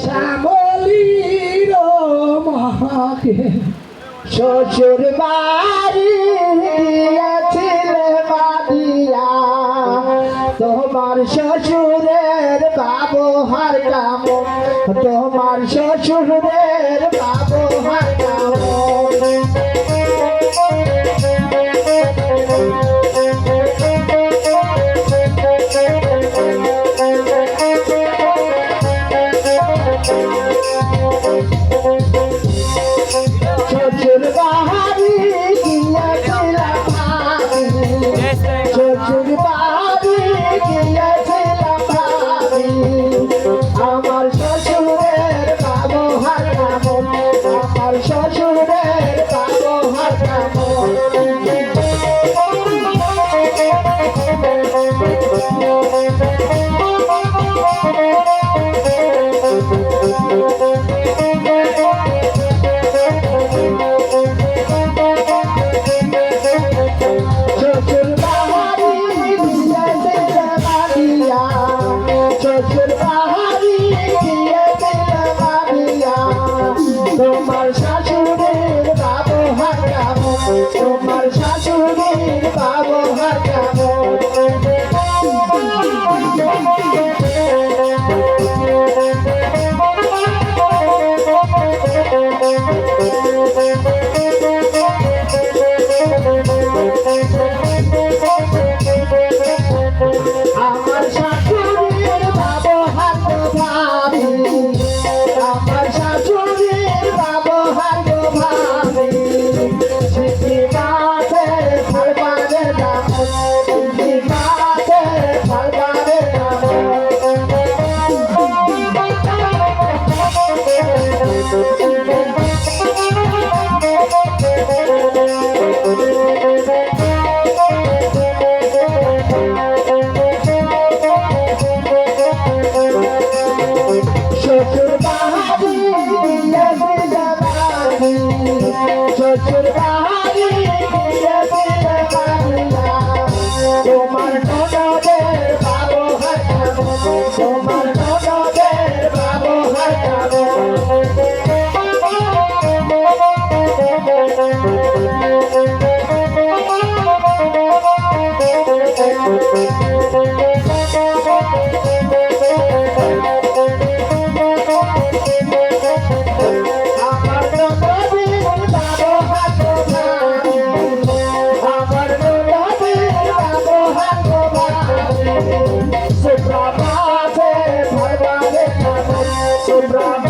শ্যামলীর মাকে শ্বশুর বাড়ি গিয়েছিলে বাদিয়া তোমার শ্বশুরের ব্যবহার কেমন তোমার শ্বশুরের ব্যবহার কেমন শ্বশুর বাড়ি গিয়েছিলাম শ্বশুর বাড়ি গিয়েছিলাম আমার শ্বশুরের ব্যবহার কেমন আমার শ্বশুরের ব্যবহার কেমন তোমার শাশুড়ির ব্যবহার কেমন তোমার শাশুড়ির ব্যবহার কেমন আমার শাশুড়ির ব্যবহার ভাবি আমার শাশুড়ির ব্যবহার ভাবি সিদ্ধি মাতে ফলবারে দাম সিদ্ধি মাতে ফলবারে দাম শ্বশুর বাড়ি শ্বশুর বাড়ি তোমার ননদের ব্যবহার কেমন তোমার ননদের ব্যবহার Suprabhate,